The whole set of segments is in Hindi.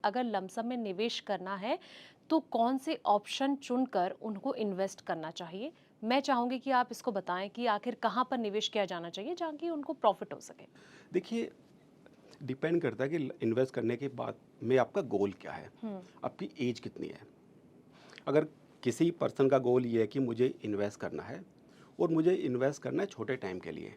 अगर लमसम में निवेश करना है तो कौन से ऑप्शन चुनकर उनको इन्वेस्ट करना चाहिए? मैं चाहूंगी कि आप इसको बताएं कि आखिर कहाँ पर निवेश किया जाना चाहिए जहाँ की उनको प्रॉफिट हो सके। देखिए, डिपेंड करता है कि इन्वेस्ट करने के बाद में आपका गोल क्या है, हम्म। आपकी एज कितनी है। अगर किसी पर्सन का गोल ये है कि मुझे इन्वेस्ट करना है और मुझे इन्वेस्ट करना है छोटे टाइम के लिए,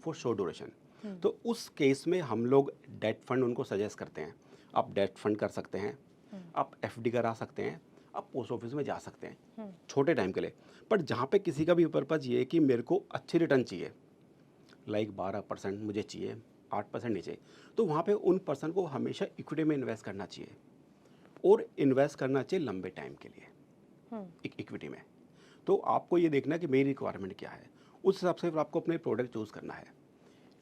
फॉर शॉर्ट ड्यूरेशन, हम्म। तो उस केस में हम लोग डेट फंड उनको सजेस्ट करते हैं। आप डेट फंड कर सकते हैं, हम्म। आप एफडी करा सकते हैं, आप पोस्ट ऑफिस में जा सकते हैं हम्म। छोटे टाइम के लिए। बट जहाँ पे किसी का भी पर्पज़ ये है कि मेरे को अच्छी रिटर्न चाहिए, लाइक 12% मुझे चाहिए, 8% नहीं चाहिए, तो वहाँ पे उन पर्सन को हमेशा इक्विटी में इन्वेस्ट करना चाहिए और इन्वेस्ट करना चाहिए लंबे टाइम के लिए हम्म। इक्विटी में। तो आपको ये देखना है कि मेरी रिक्वायरमेंट क्या है, उस हिसाब से फिर आपको अपने प्रोडक्ट चूज़ करना है।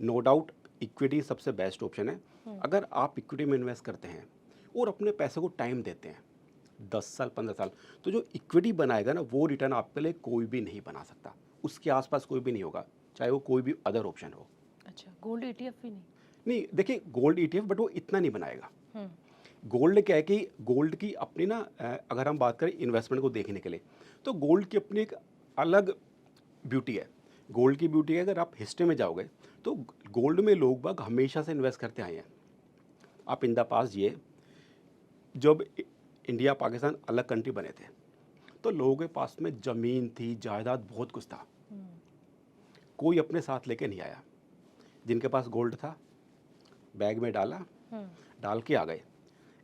नो डाउट इक्विटी सबसे बेस्ट ऑप्शन है। हम्म। अगर आप इक्विटी में इन्वेस्ट करते हैं और अपने पैसे को टाइम देते हैं 10 साल 15 साल, तो जो इक्विटी बनाएगा ना वो रिटर्न आपके लिए कोई भी नहीं बना सकता, उसके आसपास कोई भी नहीं होगा, चाहे वो कोई भी अदर ऑप्शन हो। अच्छा, गोल्ड ईटीएफ भी नहीं? नहीं, देखिए गोल्ड ईटीएफ, बट वो इतना नहीं बनाएगा। हम्म। गोल्ड क्या है कि गोल्ड की अपनी ना अगर हम बात करें इन्वेस्टमेंट को देखने के लिए, तो गोल्ड की अपनी एक अलग ब्यूटी है। गोल्ड की ब्यूटी है, अगर आप हिस्ट्री में जाओगे तो गोल्ड में लोग बाग हमेशा से इन्वेस्ट करते आए हैं। आप इन द पास ये, जब इंडिया पाकिस्तान अलग कंट्री बने थे तो लोगों के पास में ज़मीन थी, जायदाद, बहुत कुछ था। हम्म। कोई अपने साथ लेके नहीं आया। जिनके पास गोल्ड था बैग में डाला, हम्म। डाल के आ गए।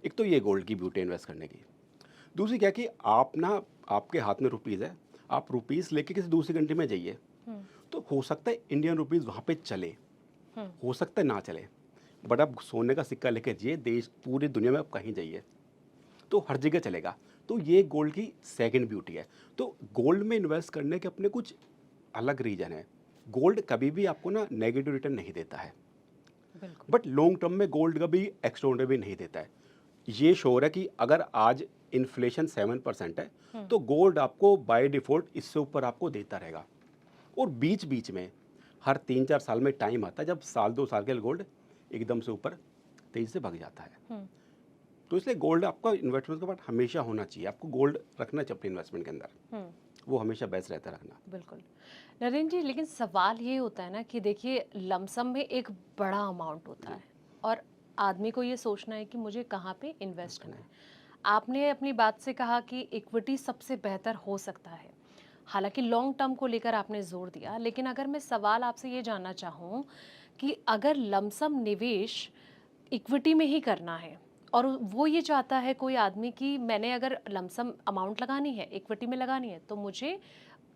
एक तो ये गोल्ड की ब्यूटी इन्वेस्ट करने की। दूसरी क्या कि आप ना, आपके हाथ में रुपीज़ है, आप रुपीज़ लेके किसी दूसरी कंट्री में जाइए, हम्म। तो हो सकता है इंडियन रुपीज़ वहाँ पे चले, हम्म। हो सकता है ना चले, बट आप सोने का सिक्का लेके जाइए, देश पूरी दुनिया में आप कहीं जाइए तो हर जगह चलेगा। तो ये गोल्ड की सेकंड ब्यूटी है। तो गोल्ड में इन्वेस्ट करने के अपने कुछ अलग रीज़न है। गोल्ड कभी भी आपको ना नेगेटिव रिटर्न नहीं देता है, बिल्कुल। बट लॉन्ग टर्म में गोल्ड कभी एक्स्ट्राऑर्डिनरी नहीं देता है। ये श्योर है कि अगर आज इन्फ्लेशन 7% है हम्म। तो गोल्ड आपको बाय डिफ़ॉल्ट इससे ऊपर आपको देता रहेगा। और बीच बीच में हर 3-4 साल में टाइम आता है जब साल 2 साल के लिए गोल्ड एकदम से ऊपर तेज़ी से भाग जाता है। हम्म। तो इसलिए गोल्ड आपका इन्वेस्टमेंट के बाद हमेशा होना चाहिए, आपको गोल्ड रखना चाहिए अपने इन्वेस्टमेंट के अंदर, हम्म। वो हमेशा बेस्ट रहता है रखना। बिल्कुल। नरेंद्र जी, लेकिन सवाल ये होता है ना कि देखिए लमसम में एक बड़ा अमाउंट होता जी, है और आदमी को ये सोचना है कि मुझे कहाँ पे इन्वेस्ट इन्वेस्ट करना करना है। है। आपने अपनी बात से कहा कि इक्विटी सबसे बेहतर हो सकता है, हालांकि लॉन्ग टर्म को लेकर आपने जोर दिया, लेकिन अगर मैं सवाल आपसे ये जानना चाहूँ कि अगर लमसम निवेश इक्विटी में ही करना है और वो ये चाहता है कोई आदमी कि मैंने अगर लमसम अमाउंट लगानी है इक्विटी में लगानी है तो मुझे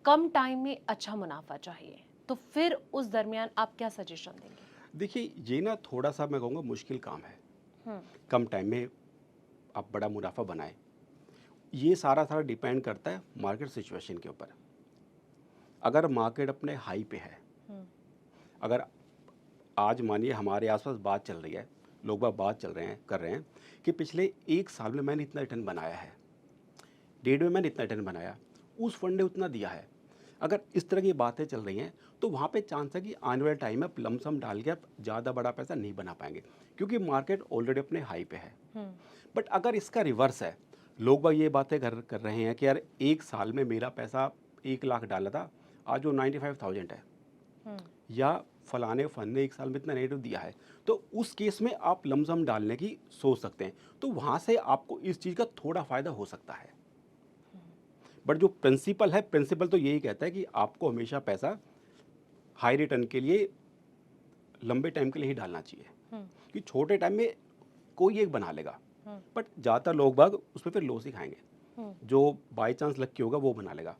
कम टाइम में अच्छा मुनाफा चाहिए, तो फिर उस दरमियान आप क्या सजेशन देंगे? देखिए ये ना थोड़ा सा मैं कहूँगा मुश्किल काम है, हम्म। कम टाइम में आप बड़ा मुनाफा बनाएं। ये सारा सारा डिपेंड करता है मार्केट सिचुएशन के ऊपर। अगर मार्केट अपने हाई पे है, हम्म। अगर आज मानिए हमारे आसपास बात चल रही है, लोग बाग बात चल रहे हैं कर रहे हैं कि पिछले 1 साल में मैंने इतना रिटर्न बनाया है, 1.5 में मैंने इतना रिटर्न बनाया, उस फंड ने उतना दिया है। अगर इस तरह की बातें चल रही हैं तो वहाँ पे चांस है कि आने वाले टाइम में आप लमसम डाल के आप ज़्यादा बड़ा पैसा नहीं बना पाएंगे, क्योंकि मार्केट ऑलरेडी अपने हाई पे है। हम्म। बट अगर इसका रिवर्स है, लोग बाग ये बातें कर रहे हैं कि यार 1 साल में मेरा पैसा 1 लाख डाला था, आज वो 95,000 है, हम्म। या फलाने फंड ने 1 साल में इतना नेगेटिव दिया है, तो उस केस में आप लमसम डालने की सोच सकते हैं। तो वहाँ से आपको इस चीज़ का थोड़ा फ़ायदा हो सकता है। बट जो प्रिंसिपल है, प्रिंसिपल तो यही कहता है कि आपको हमेशा पैसा हाई रिटर्न के लिए लंबे टाइम के लिए ही डालना चाहिए, हम्म। कि छोटे टाइम में कोई एक बना लेगा, हम्म। बट ज़्यादातर लोग बाग उसमें फिर लॉस ही खाएंगे। हम्म। जो बाई चांस लक्की होगा वो बना लेगा,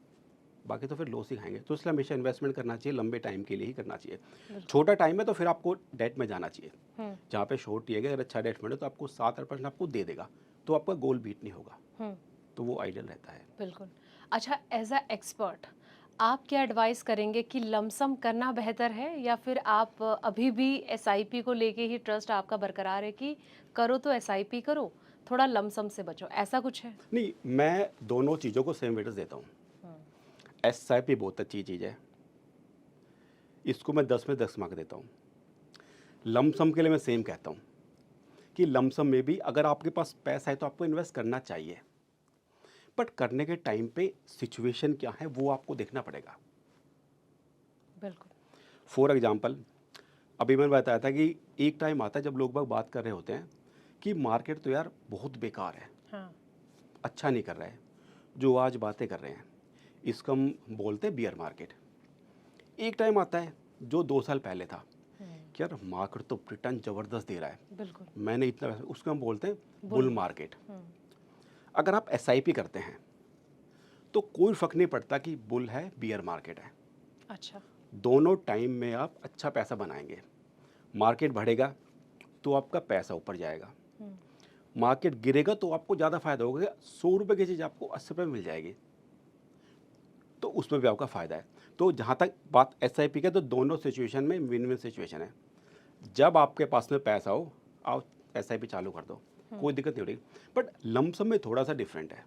बाकी तो फिर लॉस ही खाएंगे। तो इसलिए हमेशा इन्वेस्टमेंट करना चाहिए, लंबे टाइम के लिए ही करना चाहिए। बिल्कुल। छोटा टाइम है तो फिर आपको डेट में जाना चाहिए, हम्म। जहाँ पे शॉर्ट लिएगा, अगर अच्छा डेट फंड है तो आपको 7-8% आपको दे देगा, तो आपका गोल बीट नहीं होगा, हम्म। तो वो आइडियल रहता है। बिल्कुल। अच्छा, एज अ एक्सपर्ट आप क्या एडवाइस करेंगे कि लमसम करना बेहतर है या फिर आप अभी भी एसआईपी को लेके ही ट्रस्ट आपका बरकरार है कि करो तो एसआईपी करो, थोड़ा लमसम से बचो, ऐसा कुछ है? नहीं, मैं दोनों चीज़ों को सेम वेटेज देता हूँ। हम्म। एस आई पी बहुत अच्छी चीज़ है, इसको मैं 10 में 10 मार्क देता हूँ। लमसम के लिए मैं सेम कहता हूँ कि लमसम में भी अगर आपके पास पैसा है तो आपको इन्वेस्ट करना चाहिए, बट करने के टाइम पे सिचुएशन क्या है वो आपको देखना पड़ेगा। बिल्कुल। फॉर एग्जांपल, अभी मैंने बताया था कि एक टाइम आता है जब लोग बाग बात कर रहे होते हैं कि मार्केट तो यार बहुत बेकार है, हाँ। अच्छा नहीं कर रहा है, जो आज बातें कर रहे हैं इसको हम बोलते हैं बियर मार्केट। एक टाइम आता है जो 2 साल पहले था हम्म, कि यार मार्केट तो रिटर्न ज़बरदस्त दे रहा है, बिल्कुल। मैंने इतना उसको हम बोलते हैं बुल। Bull market. हम्म। अगर आप एसआईपी करते हैं तो कोई फ़र्क नहीं पड़ता कि बुल है बियर मार्केट है, अच्छा। दोनों टाइम में आप अच्छा पैसा बनाएंगे। मार्केट बढ़ेगा तो आपका पैसा ऊपर जाएगा, हम्म। मार्केट गिरेगा तो आपको ज़्यादा फायदा होगा। 100 रुपये की चीज़ आपको 80 रुपये में मिल जाएगी, तो उसमें भी आपका फ़ायदा है। तो जहाँ तक बात एसआईपी की है, तो दोनों सिचुएशन में विन विन सिचुएशन है। जब आपके पास में पैसा हो आप एसआईपी चालू कर दो, कोई दिक्कत नहीं हो रही। बट लमसम में थोड़ा सा डिफरेंट है।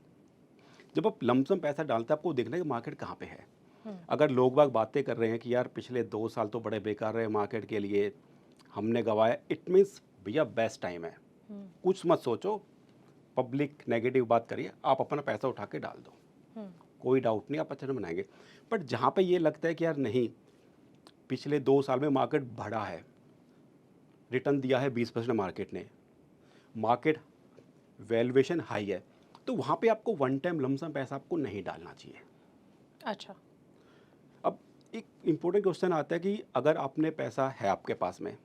जब आप लमसम पैसा डालते हैं आपको देखना है कि मार्केट कहाँ पे है। अगर लोग बाग बातें कर रहे हैं कि यार पिछले 2 साल तो बड़े बेकार रहे मार्केट के लिए, हमने गवाया, इट मीन्स भैया बेस्ट टाइम है, कुछ मत सोचो, पब्लिक नेगेटिव बात करिए, आप अपना पैसा उठा के डाल दो, कोई डाउट नहीं, आप अच्छा बनाएंगे। बट जहाँ पे ये लगता है कि यार नहीं, पिछले 2 साल में मार्केट बढ़ा है, रिटर्न दिया है 20% मार्केट ने, मार्केट वैल्यूएशन हाई है, तो वहाँ पे आपको वन टाइम लमसम पैसा आपको नहीं डालना चाहिए। अच्छा। अब एक इम्पोर्टेंट क्वेश्चन आता है कि अगर आपने पैसा है आपके पास में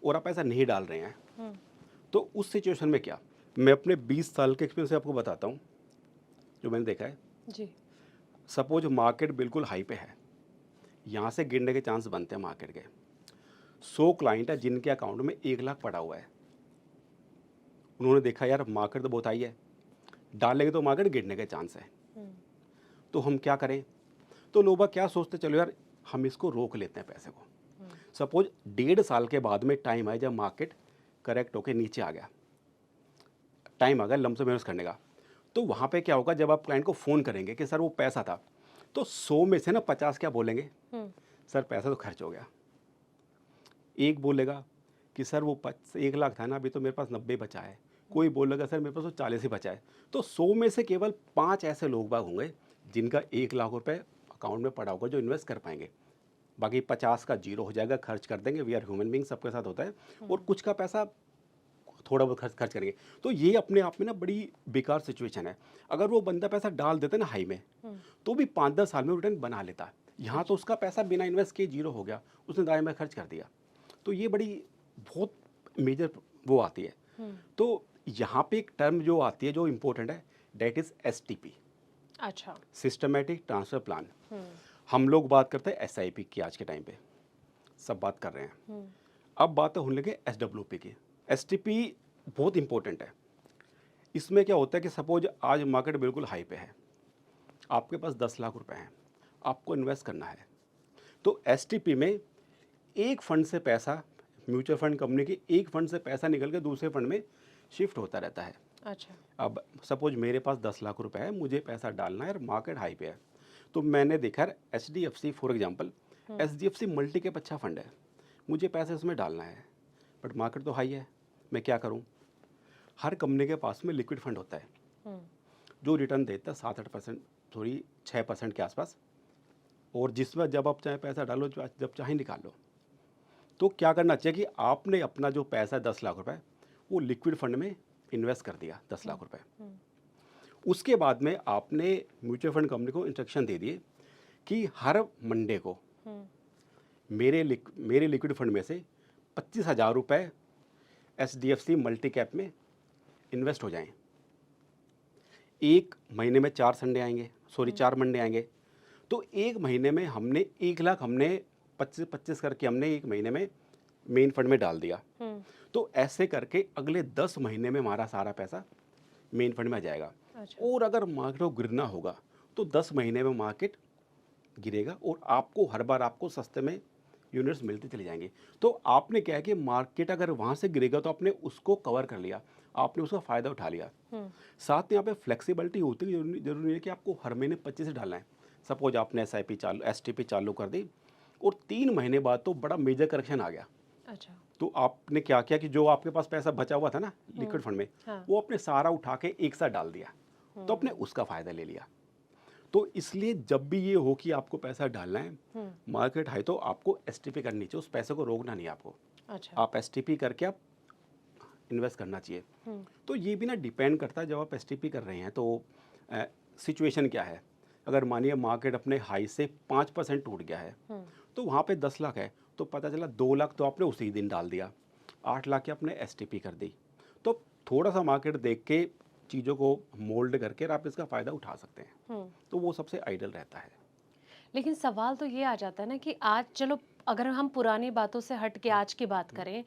और आप पैसा नहीं डाल रहे हैं, हम्म। तो उस सिचुएशन में क्या। मैं अपने 20 साल के एक्सपीरियंस से आपको बताता हूँ जो मैंने देखा है। जी। सपोज मार्केट बिल्कुल हाई पे है, यहाँ से गिरने के चांस बनते हैं मार्केट के। 100 क्लाइंट है जिनके अकाउंट में 1 लाख पड़ा हुआ है, उन्होंने देखा यार मार्केट तो बहुत हाई है, डालेंगे तो मार्केट गिरने के चांस है, तो हम क्या करें। तो लोग क्या सोचते, चलो यार हम इसको रोक लेते हैं पैसे को। सपोज 1.5 साल के बाद में टाइम आया जब मार्केट करेक्ट होकर नीचे आ गया, टाइम आ गया लमसम इन्वेस्ट करने का, तो वहाँ पे क्या होगा, जब आप क्लाइंट को फ़ोन करेंगे कि सर वो पैसा था, तो 100 में से ना 50 क्या बोलेंगे, सर पैसा तो खर्च हो गया। एक बोलेगा कि सर वो 1 लाख था ना, अभी तो मेरे पास 90 बचा है। कोई बोलेगा सर मेरे पास तो 40 ही बचा है। तो 100 में से केवल 5 ऐसे लोग बाग होंगे जिनका 1 लाख रुपए अकाउंट में पड़ा होगा जो इन्वेस्ट कर पाएंगे। बाकी 50 का जीरो हो जाएगा, खर्च कर देंगे, वी आर ह्यूमन बींग, सबके साथ होता है। और कुछ का पैसा थोड़ा बहुत खर्च खर्च करेंगे। तो ये अपने आप में ना बड़ी बेकार सिचुएशन है। अगर वो बंदा पैसा डाल देता ना हाई में, तो भी 5-10 साल में रिटर्न बना लेता है। यहाँ तो उसका पैसा बिना इन्वेस्ट किए जीरो हो गया, उसने दाएं में खर्च कर दिया। तो ये बड़ी बहुत मेजर वो आती है। तो यहाँ पे एक टर्म जो आती है जो इम्पोर्टेंट है, डेट इज़ एसटीपी, अच्छा। Systematic transfer plan. हम लोग बात करते हैं एसआईपी की, आज के टाइम पे सब बात कर रहे हैं। अब बात होने लगे एसडब्ल्यूपी की। एसटीपी बहुत इंपॉर्टेंट है। इसमें क्या होता है कि सपोज आज मार्केट बिल्कुल हाई पे है, आपके पास 10 लाख रुपए हैं, आपको इन्वेस्ट करना है। तो एसटीपी में एक फंड से पैसा, म्यूचुअल फंड कंपनी के एक फंड से पैसा निकल के दूसरे फंड में शिफ्ट होता रहता है। अच्छा। अब सपोज मेरे पास 10 लाख रुपए है, मुझे पैसा डालना है और मार्केट हाई पे है, तो मैंने देखा है HDFC for example, HDFC multi cap अच्छा फंड है, मुझे पैसे उसमें डालना है, बट मार्केट तो हाई है, मैं क्या करूं। हर कंपनी के पास में लिक्विड फंड होता है जो रिटर्न देता है 7-8%, थोड़ी 6% के आसपास, और जिसमें जब आप चाहे पैसा डालो, जब चाहे निकाल लो। तो क्या करना चाहिए कि आपने अपना जो पैसा है 10 लाख रुपए, वो लिक्विड फंड में इन्वेस्ट कर दिया 10 लाख रुपए। उसके बाद में आपने म्यूचुअल फंड कंपनी को इंस्ट्रक्शन दे दिए कि हर मंडे को मेरे लिक्विड फंड में से 25,000 रुपये एचडीएफसी मल्टी कैप में इन्वेस्ट हो जाएं। एक महीने में 4 संडे आएंगे, सॉरी 4 मंडे आएंगे, तो एक महीने में हमने 1 लाख, हमने 25-25 करके हमने एक महीने में मेन फंड में डाल दिया। तो ऐसे करके अगले 10 महीने में हमारा सारा पैसा मेन फंड में आ जाएगा। अच्छा। और अगर मार्केट को गिरना होगा तो 10 महीने में मार्केट गिरेगा और आपको हर बार आपको सस्ते में यूनिट्स मिलती चली जाएंगी। तो आपने क्या है कि मार्केट अगर वहाँ से गिरेगा तो आपने उसको कवर कर लिया, आपने उसका फ़ायदा उठा लिया। साथ में यहाँ पे फ्लेक्सिबिलिटी होती है, जरूरी नहीं है कि आपको हर महीने 25 से डालना है। सपोज आपने एसआईपी चालू, एसटीपी चालू कर दी और 3 महीने बाद तो बड़ा मेजर करेक्शन आ गया, अच्छा। तो आपने क्या किया कि जो आपके पास पैसा बचा हुआ था ना लिक्विड फंड में, हाँ। वो आपने सारा उठा के एक साथ डाल दिया, तो आपने उसका फ़ायदा ले लिया। तो इसलिए जब भी ये हो कि आपको पैसा डालना है, मार्केट हाई, तो आपको एसटीपी करनी चाहिए, उस पैसे को रोकना नहीं है आपको। अच्छा। आप एसटीपी करके आप इन्वेस्ट करना चाहिए। तो ये भी ना डिपेंड करता है, जब आप एसटीपी कर रहे हैं तो सिचुएशन क्या है। अगर मानिए मार्केट अपने हाई से 5% टूट गया है, तो वहाँ पे 10 लाख है, तो पता चला 2 लाख तो आपने उसी दिन डाल दिया, 8 लाख की आपने एसटीपी कर दी। तो थोड़ा सा मार्केट देख के चीज़ों को मोल्ड करके आप इसका फ़ायदा उठा सकते हैं, तो वो सबसे आइडियल रहता है। लेकिन सवाल तो ये आ जाता है ना कि आज चलो, अगर हम पुरानी बातों से हट के आज की बात करें,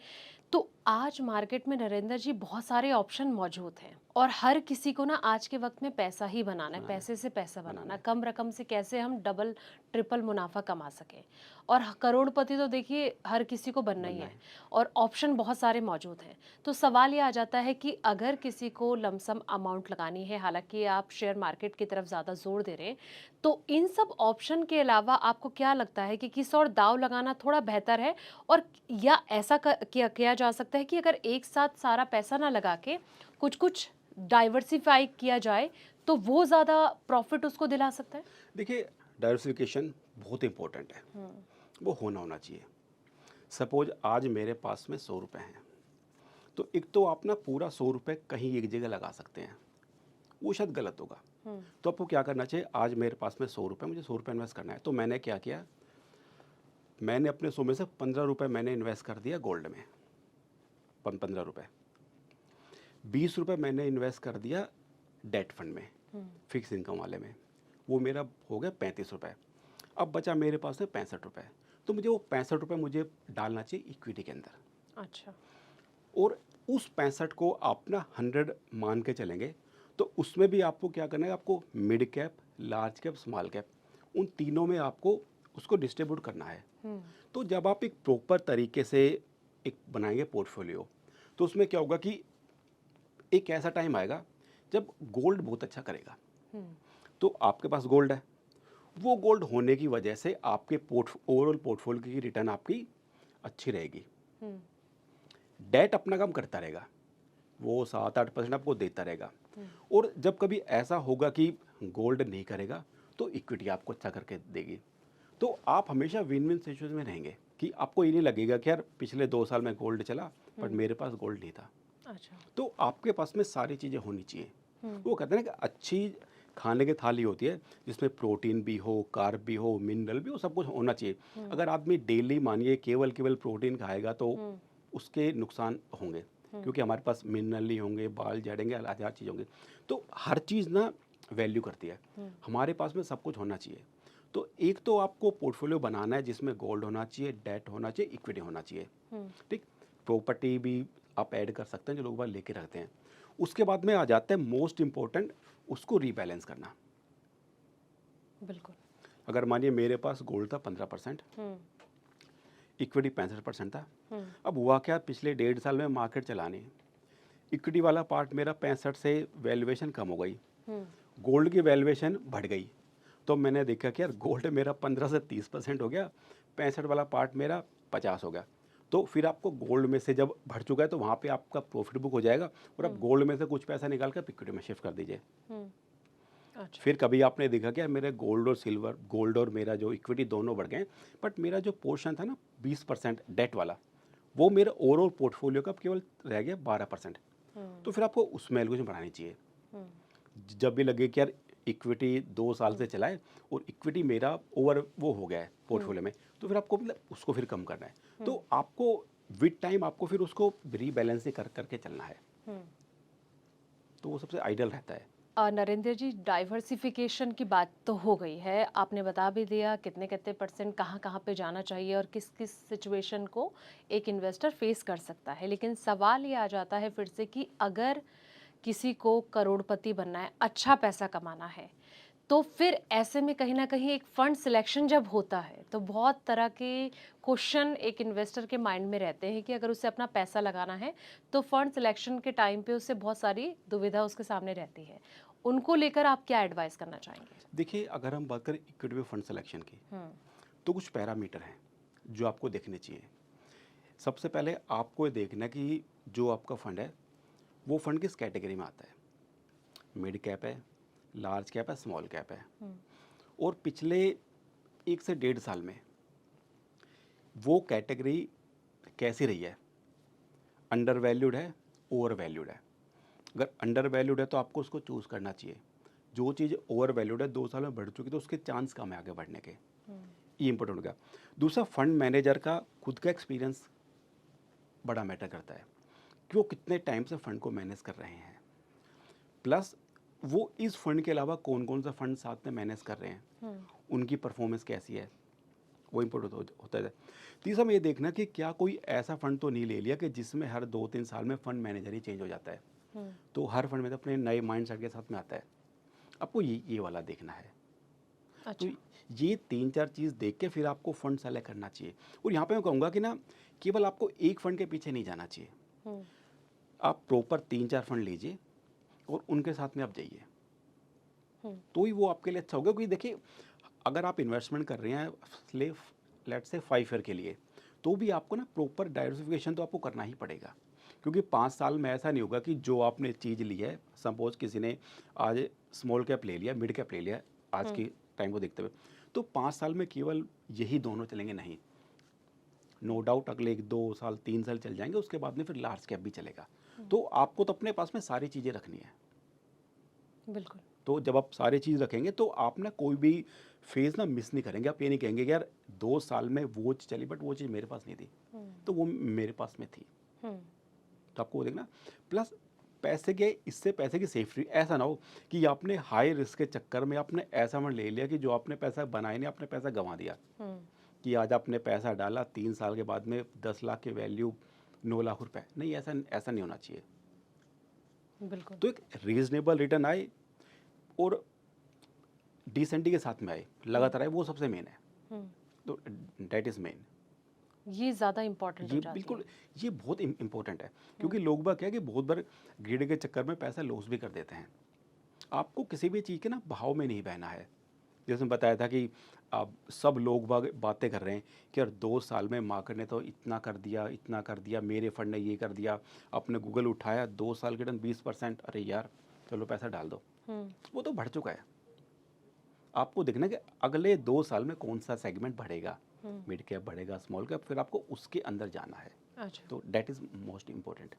तो आज मार्केट में नरेंद्र जी बहुत सारे ऑप्शन मौजूद हैं और हर किसी को ना आज के वक्त में पैसा ही बनाना है, बनाना है, पैसे से पैसा बनाना बनाना है, है। कम रकम से कैसे हम डबल ट्रिपल मुनाफा कमा सकें। और करोड़पति तो देखिए हर किसी को बनना ही बनना है है। और ऑप्शन बहुत सारे मौजूद हैं। तो सवाल ये आ जाता है कि अगर किसी को लमसम अमाउंट लगानी है, हालांकि आप शेयर मार्केट की तरफ ज़्यादा जोर दे रहे हैं, तो इन सब ऑप्शन के अलावा आपको क्या लगता है कि किस और दाव लगाना थोड़ा बेहतर है, और या ऐसा किया जा सकता है कि अगर एक साथ सारा पैसा ना लगा के कुछ कुछ डाइवर्सिफाई किया जाए तो वो ज़्यादा प्रॉफिट उसको दिला सकता है? देखिए, डाइवर्सिफिकेशन बहुत इंपॉर्टेंट है, वो होना चाहिए। सपोज आज मेरे पास में 100 रुपये हैं, तो एक तो आप ना पूरा 100 रुपये कहीं एक जगह लगा सकते हैं, वो शायद गलत होगा। तो आपको क्या करना चाहिए, आज मेरे पास में 100 रुपये, मुझे 100 रुपये इन्वेस्ट करना है, तो मैंने क्या किया, मैंने अपने 100 में से 15 रुपये मैंने इन्वेस्ट कर दिया गोल्ड में, 15 रुपये। 20 रुपये मैंने इन्वेस्ट कर दिया डेट फंड में, फिक्स इनकम वाले में, वो मेरा हो गया 35 रुपये। अब बचा मेरे पास में 65 रुपये, तो मुझे वो 65 रुपये मुझे डालना चाहिए इक्विटी के अंदर। अच्छा। और उस 65 को आप ना 100 मान के चलेंगे, तो उसमें भी आपको क्या करना है, आपको mid cap, large cap, small cap, उन तीनों में आपको उसको डिस्ट्रीब्यूट करना है। तो जब आप एक प्रॉपर तरीके से एक बनाएंगे पोर्टफोलियो, तो उसमें क्या होगा कि एक ऐसा टाइम आएगा जब गोल्ड बहुत अच्छा करेगा। तो आपके पास गोल्ड है, वो गोल्ड होने की वजह से आपके ओवरऑल पोर्टफोलियो की रिटर्न आपकी अच्छी रहेगी। डेट अपना काम करता रहेगा, वो 7-8% आपको देता रहेगा। और जब कभी ऐसा होगा कि गोल्ड नहीं करेगा, तो इक्विटी आपको अच्छा करके देगी। तो आप हमेशा विन विन सिचुएशन में रहेंगे कि आपको ये नहीं लगेगा कि यार पिछले 2 साल में गोल्ड चला बट मेरे पास गोल्ड नहीं था। अच्छा। तो आपके पास में सारी चीज़ें होनी चाहिए। वो कहते हैं ना कि अच्छी खाने की थाली होती है जिसमें प्रोटीन भी हो, कार्ब भी हो, मिनरल भी हो, सब कुछ होना चाहिए। अगर आदमी डेली मानिए केवल केवल प्रोटीन खाएगा तो उसके नुकसान होंगे, क्योंकि हमारे पास मिनरल नहीं होंगे, बाल झड़ेंगे, हज़ार चीज़ होंगे। तो हर चीज़ ना वैल्यू करती है, हमारे पास में सब कुछ होना चाहिए। तो एक तो आपको पोर्टफोलियो बनाना है जिसमें गोल्ड होना चाहिए, डेट होना चाहिए, इक्विटी होना चाहिए, ठीक। प्रॉपर्टी भी आप ऐड कर सकते हैं जो लोग बाग लेके रखते हैं। उसके बाद में आ जाता है मोस्ट इम्पोर्टेंट, उसको रीबैलेंस करना। बिल्कुल। अगर मानिए मेरे पास गोल्ड था 15%, इक्विटी 65% था। अब हुआ क्या, पिछले 1.5 साल में मार्केट चलाने, इक्विटी वाला पार्ट मेरा 65 से वैल्यूएशन कम हो गई, गोल्ड की वैल्यूएशन बढ़ गई। तो मैंने देखा कि यार गोल्ड मेरा 15 से 30% हो गया, 65 वाला पार्ट मेरा 50 हो गया। तो फिर आपको गोल्ड में से जब बढ़ चुका है तो वहाँ पे आपका प्रॉफिट बुक हो जाएगा, और आप गोल्ड में से कुछ पैसा निकाल कर इक्विटी में शिफ्ट कर दीजिए। अच्छा। फिर कभी आपने देखा क्या, मेरे गोल्ड और सिल्वर, गोल्ड और मेरा जो इक्विटी दोनों बढ़ गए, बट मेरा जो पोर्शन था ना 20% डेट वाला, वो मेरा ओवरऑल पोर्टफोलियो का केवल रह गया 12%। तो फिर आपको उसमें एलोकेशन बढ़ानी चाहिए। जब भी लगे कि यार इक्विटी 2 साल से चलाए और इक्विटी मेरा ओवर वो हो गया है पोर्टफोलियो में, तो फिर आपको मतलब उसको फिर कम करना है। तो आपको विद टाइम आपको फिर उसको रीबैलेंस कर करके चलना है, तो वो सबसे आइडियल रहता है। नरेंद्र जी, डाइवर्सिफिकेशन की बात तो हो गई है, आपने बता भी दिया कितने कितने परसेंट कहाँ कहाँ पे जाना चाहिए और किस किस सिचुएशन को एक इन्वेस्टर फेस कर सकता है। लेकिन सवाल ये आ जाता है फिर से कि अगर किसी को करोड़पति बनना है, अच्छा पैसा कमाना है, तो फिर ऐसे में कहीं ना कहीं एक फंड सिलेक्शन जब होता है तो बहुत तरह के क्वेश्चन एक इन्वेस्टर के माइंड में रहते हैं कि अगर उसे अपना पैसा लगाना है तो फंड सिलेक्शन के टाइम पे उसे बहुत सारी दुविधा उसके सामने रहती है। उनको लेकर आप क्या एडवाइस करना चाहेंगे? देखिए, अगर हम बात करें इक्विटी फंड सिलेक्शन की, तो कुछ पैरामीटर हैं जो आपको देखने चाहिए। सबसे पहले आपको ये देखना कि जो आपका फंड है वो फंड किस कैटेगरी में आता है। मिड कैप है, लार्ज कैप है, स्मॉल कैप है। और पिछले 1 से 1.5 साल में वो कैटेगरी कैसी रही है, अंडर वैल्यूड है, ओवर वैल्यूड है। अगर अंडर वैल्यूड है तो आपको उसको चूज़ करना चाहिए। जो चीज़ ओवर वैल्यूड है 2 साल में बढ़ चुकी तो उसके चांस कम है आगे बढ़ने के, ये इंपॉर्टेंट होगा। दूसरा, फंड मैनेजर का खुद का एक्सपीरियंस बड़ा मैटर करता है कि वो कितने टाइम से फंड को मैनेज कर रहे हैं, प्लस वो इस फंड के अलावा कौन कौन सा फंड साथ में मैनेज कर रहे हैं, उनकी परफॉर्मेंस कैसी है, वो इम्पोर्टेंट होता है। तीसरा में ये देखना कि क्या कोई ऐसा फंड तो नहीं ले लिया कि जिसमें हर 2-3 साल में फंड मैनेजर ही चेंज हो जाता है। तो हर फंड में तो अपने नए माइंड सेट के साथ में आता है, आपको ये वाला देखना है। अच्छा। तो ये 3-4 चीज़ देख के फिर आपको फंड सेलेक्ट करना चाहिए। और यहाँ पे मैं कहूँगा कि ना, केवल आपको एक फंड के पीछे नहीं जाना चाहिए, आप प्रॉपर 3-4 फंड लीजिए और उनके साथ में आप जाइए, तो ही वो आपके लिए अच्छा होगा। क्योंकि देखिए, अगर आप इन्वेस्टमेंट कर रहे हैं लेट्स से 5 ईयर के लिए, तो भी आपको ना प्रॉपर डाइवर्सिफिकेशन तो आपको करना ही पड़ेगा। क्योंकि 5 साल में ऐसा नहीं होगा कि जो आपने चीज़ ली है, सपोज किसी ने आज स्मॉल कैप ले लिया, मिड कैप ले लिया, आज के टाइम को देखते हुए, तो 5 साल में केवल यही दोनों चलेंगे नहीं। नो डाउट अगले 1-2 साल 3 साल चल जाएंगे, उसके बाद में फिर लार्ज कैप भी चलेगा। तो आपको तो अपने पास में सारी चीज़ें रखनी है। बिल्कुल। तो जब आप सारी चीज़ रखेंगे तो आप ना कोई भी फेज़ ना मिस नहीं करेंगे। आप ये नहीं कहेंगे कि यार 2 साल में वो चीज़ चली बट वो चीज़ मेरे पास नहीं थी, तो वो मेरे पास में थी। तो आपको वो देखना, प्लस पैसे के, इससे पैसे की सेफ्टी, ऐसा ना हो कि आपने हाई रिस्क के चक्कर में आपने ऐसा फंड ले लिया कि जो आपने पैसा बनाया नहीं, आपने पैसा गंवा दिया। कि आज आपने पैसा डाला, 3 साल के बाद में 10 लाख की वैल्यू 9 लाख रुपए, नहीं, ऐसा नहीं होना चाहिए। बिल्कुल। तो एक रीजनेबल रिटर्न आए और डिसेंटी के साथ में आए, लगातार आए, वो सबसे मेन है। तो डेट इज़ मेन। ये ज़्यादा इम्पोर्टेंट हो ये जाती बिल्कुल, है। ये बहुत इम्पोर्टेंट है। क्योंकि लोग बाग क्या है कि बहुत बार ग्रीड के चक्कर में पैसा लॉस भी कर देते हैं। आपको किसी भी चीज़ के ना भाव में नहीं बहना है। जैसे मैं बताया था कि अब सब लोग बातें कर रहे हैं कि यार 2 साल में मार्केट ने तो इतना कर दिया, इतना कर दिया, मेरे फंड ने ये कर दिया, आपने गूगल उठाया 2 साल के रिटर्न 20%, अरे यार चलो पैसा डाल दो। वो तो बढ़ चुका है। आपको देखना कि अगले 2 साल में कौन सा सेगमेंट बढ़ेगा, मिड कैप बढ़ेगा, स्मॉल कैप, फिर आपको उसके अंदर जाना है। अच्छा। तो दैट इज़ मोस्ट इम्पोर्टेंट।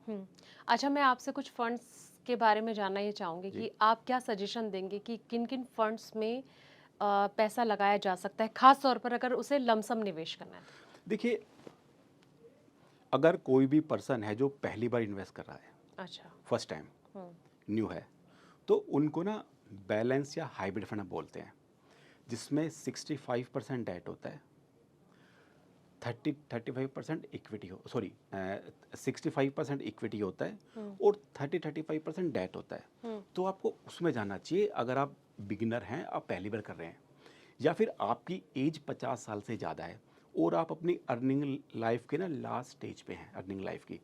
अच्छा, मैं आपसे कुछ फंड्स के बारे में जानना ये चाहूँगी जी। कि आप क्या सजेशन देंगे कि किन-किन फंड्स में पैसा लगाया जा सकता है, खास तौर पर अगर उसे लमसम निवेश करना है तो? देखिए, अगर कोई भी पर्सन है जो पहली बार इन्वेस्ट कर रहा है, अच्छा। फर्स्ट टाइम न्यू है, तो उनको ना बैलेंस या हाइब्रिड फंड बोलते हैं, जिसमें 65% डेट होता है, 35% इक्विटी हो, सॉरी 65% इक्विटी होता है और 35% डेट होता है। तो आपको उसमें जाना चाहिए अगर आप बिगिनर हैं, आप पहली बार कर रहे हैं, या फिर आपकी एज 50 साल से ज़्यादा है और आप अपनी अर्निंग लाइफ के ना लास्ट स्टेज पे हैं, अर्निंग लाइफ की,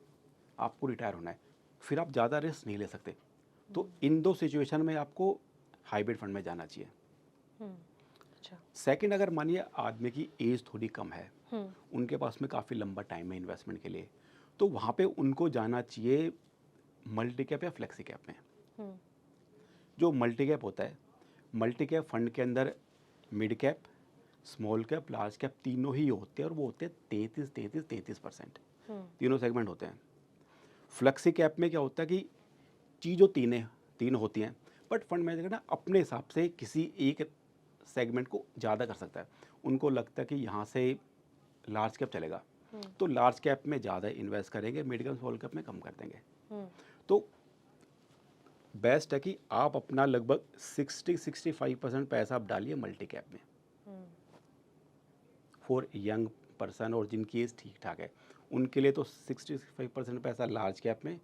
आपको रिटायर होना है, फिर आप ज़्यादा रिस्क नहीं ले सकते। तो इन 2 सिचुएशन में आपको हाइब्रिड फंड में जाना चाहिए। अच्छा। सेकंड, अगर मानिए आदमी की एज थोड़ी कम है, उनके पास में काफ़ी लंबा टाइम है इन्वेस्टमेंट के लिए, तो वहाँ पे उनको जाना चाहिए मल्टी कैप या फ्लेक्सी कैप में। जो मल्टी कैप होता है, मल्टी कैप फंड के अंदर mid cap, small cap, large cap तीनों ही होते हैं और वो होते हैं 33% तीनों सेगमेंट होते हैं। फ्लेक्सी कैप में क्या होता है कि चीज़ों तीन होती हैं, बट फंड मैनेजर ना अपने हिसाब से किसी एक सेगमेंट को ज़्यादा कर सकता है। उनको लगता है कि यहाँ से लार्ज कैप चलेगा, तो लार्ज कैप में ज़्यादा इन्वेस्ट करेंगे, मिड कैप स्मॉल कैप में कम कर देंगे। तो बेस्ट है कि आप अपना लगभग 60-65% पैसा आप डालिए मल्टी कैप में, फॉर यंग पर्सन और जिनकी एज ठीक ठाक है उनके लिए तो 65% पैसा लार्ज कैप में,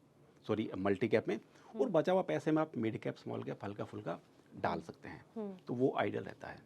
सॉरी मल्टी कैप में, और बचा हुआ पैसे में आप मिड कैप स्मॉल कैप हल्का फुल्का डाल सकते हैं। तो वो आइडियल रहता है।